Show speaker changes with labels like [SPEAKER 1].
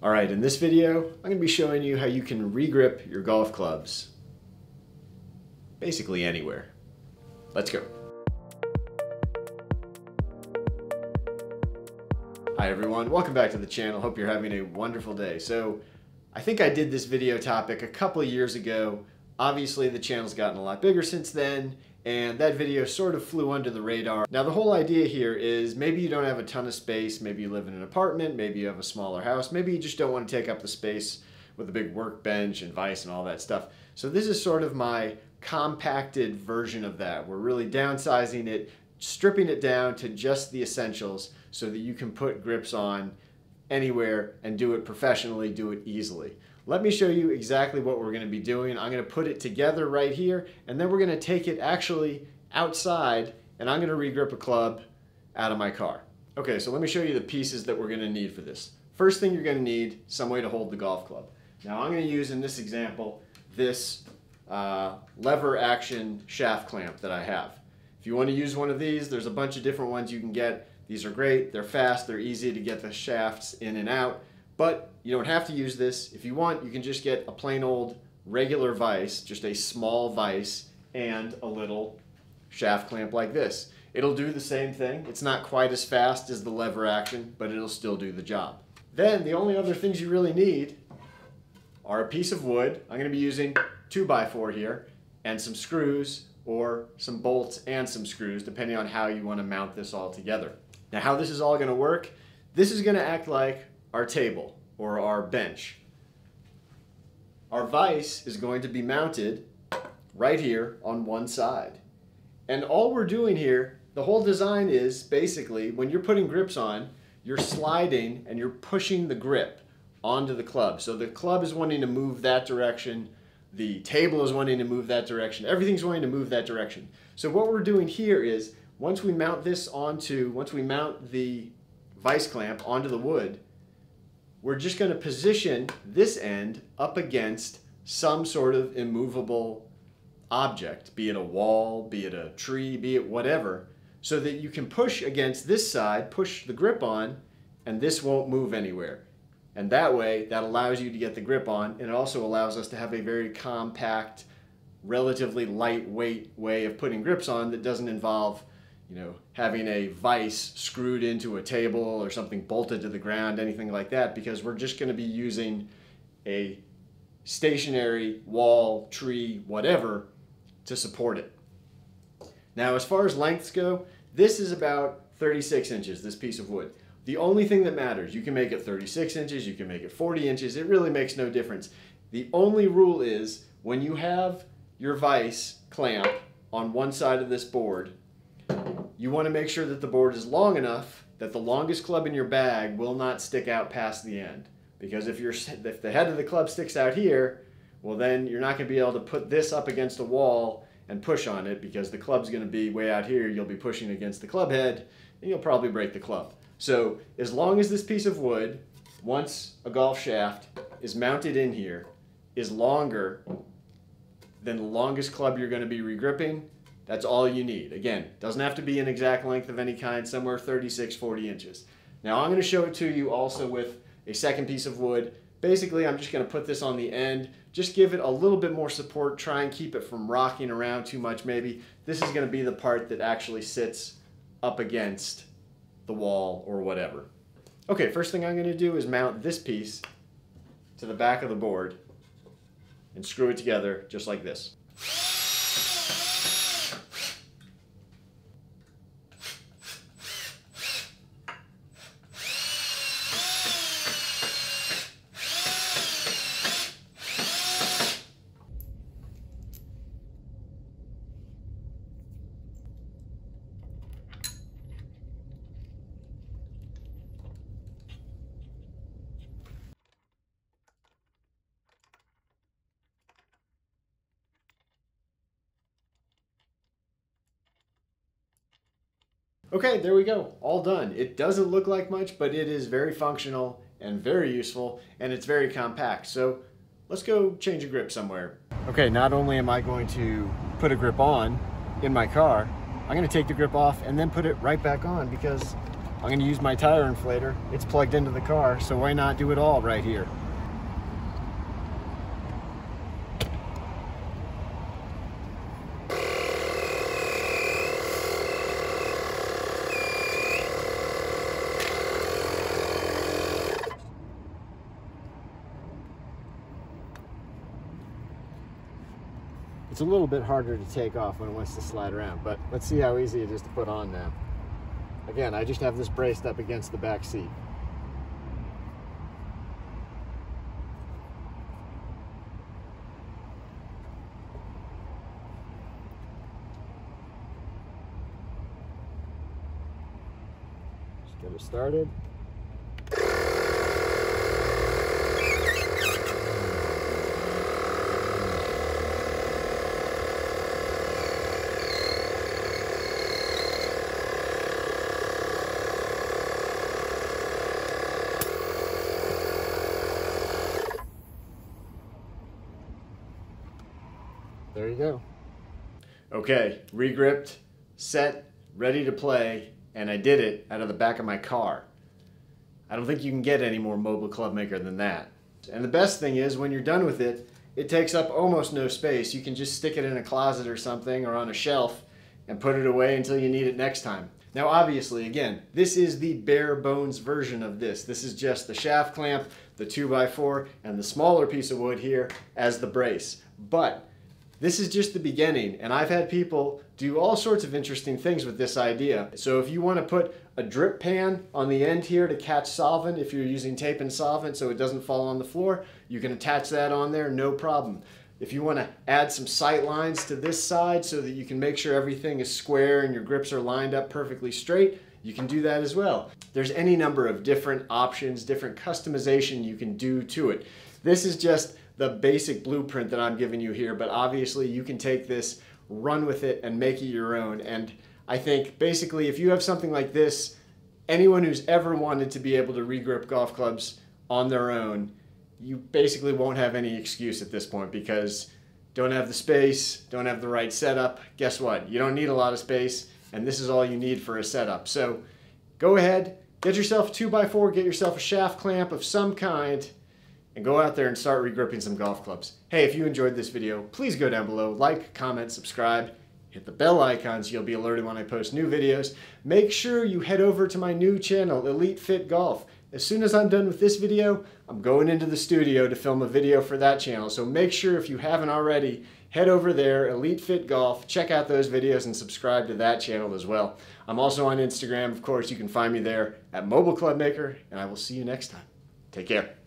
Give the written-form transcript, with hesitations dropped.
[SPEAKER 1] Alright, in this video, I'm going to be showing you how you can regrip your golf clubs. Basically anywhere. Let's go. Hi everyone, welcome back to the channel. Hope you're having a wonderful day. So, I think I did this video topic a couple of years ago. Obviously the channel's gotten a lot bigger since then, and that video sort of flew under the radar. Now the whole idea here is maybe you don't have a ton of space, maybe you live in an apartment, maybe you have a smaller house, maybe you just don't want to take up the space with a big workbench and vise and all that stuff. So this is sort of my compacted version of that. We're really downsizing it, stripping it down to just the essentials so that you can put grips on anywhere and do it professionally, do it easily. Let me show you exactly what we're going to be doing. I'm going to put it together right here, and then we're going to take it actually outside, and I'm going to regrip a club out of my car. Okay, so let me show you the pieces that we're going to need for this. First thing you're going to need, some way to hold the golf club. Now I'm going to use, in this example, this lever action shaft clamp that I have. If you want to use one of these, there's a bunch of different ones you can get. These are great, they're fast, they're easy to get the shafts in and out, but you don't have to use this. If you want, you can just get a plain old regular vise, just a small vise and a little shaft clamp like this. It'll do the same thing. It's not quite as fast as the lever action, but it'll still do the job. Then the only other things you really need are a piece of wood. I'm going to be using 2x4 here, and some screws or some bolts and some screws, depending on how you want to mount this all together. Now how this is all going to work, this is going to act like our table or our bench. Our vise is going to be mounted right here on one side. And all we're doing here, the whole design is basically when you're putting grips on, you're sliding and you're pushing the grip onto the club. So the club is wanting to move that direction, the table is wanting to move that direction, everything's wanting to move that direction. So what we're doing here is once we mount the vise clamp onto the wood, we're just going to position this end up against some sort of immovable object, be it a wall, be it a tree, be it whatever, so that you can push against this side, push the grip on, and this won't move anywhere. And that way, that allows you to get the grip on, and it also allows us to have a very compact, relatively lightweight way of putting grips on that doesn't involve having a vise screwed into a table or something bolted to the ground, anything like that, because we're just going to be using a stationary wall, tree, whatever, to support it. Now, as far as lengths go, this is about 36 inches, this piece of wood. The only thing that matters, you can make it 36 inches, you can make it 40 inches, it really makes no difference. The only rule is when you have your vise clamp on one side of this board, you want to make sure that the board is long enough that the longest club in your bag will not stick out past the end. Because if the head of the club sticks out here, well then you're not going to be able to put this up against a wall and push on it, because the club's going to be way out here, you'll be pushing against the club head, and you'll probably break the club. So as long as this piece of wood, once a golf shaft is mounted in here, is longer than the longest club you're going to be regripping, that's all you need. Again, doesn't have to be an exact length of any kind, somewhere 36, 40 inches. Now I'm going to show it to you also with a second piece of wood. Basically, I'm just going to put this on the end, just give it a little bit more support, try and keep it from rocking around too much maybe. This is going to be the part that actually sits up against the wall or whatever. Okay, first thing I'm going to do is mount this piece to the back of the board and screw it together just like this. Okay, there we go, all done. It doesn't look like much, but it is very functional and very useful, and it's very compact. So let's go change a grip somewhere. Okay, not only am I going to put a grip on in my car, I'm going to take the grip off and then put it right back on, because I'm going to use my tire inflator. It's plugged into the car, so why not do it all right here? It's a little bit harder to take off when it wants to slide around, but let's see how easy it is to put on now. Again, I just have this braced up against the back seat. Just get it started. There you go. Okay, regripped, set, ready to play, and I did it out of the back of my car. I don't think you can get any more mobile club maker than that. And the best thing is, when you're done with it, it takes up almost no space. You can just stick it in a closet or something, or on a shelf, and put it away until you need it next time. Now obviously, again, this is the bare bones version of this. This is just the shaft clamp, the 2x4, and the smaller piece of wood here as the brace. But this is just the beginning, and I've had people do all sorts of interesting things with this idea. So if you want to put a drip pan on the end here to catch solvent, if you're using tape and solvent so it doesn't fall on the floor, you can attach that on there, no problem. If you want to add some sight lines to this side so that you can make sure everything is square and your grips are lined up perfectly straight, you can do that as well. There's any number of different options, different customization you can do to it. This is just the basic blueprint that I'm giving you here, but obviously you can take this, run with it, and make it your own. And I think basically if you have something like this, anyone who's ever wanted to be able to regrip golf clubs on their own, you basically won't have any excuse at this point, because don't have the space, don't have the right setup. Guess what? You don't need a lot of space, and this is all you need for a setup. So go ahead, get yourself a 2x4, get yourself a shaft clamp of some kind, and go out there and start regripping some golf clubs. Hey, if you enjoyed this video, please go down below, like, comment, subscribe, hit the bell icon so you'll be alerted when I post new videos. Make sure you head over to my new channel, Elite Fit Golf. As soon as I'm done with this video, I'm going into the studio to film a video for that channel. So make sure, if you haven't already, head over there, Elite Fit Golf, check out those videos and subscribe to that channel as well. I'm also on Instagram, of course. You can find me there at Mobile Club Maker, and I will see you next time. Take care.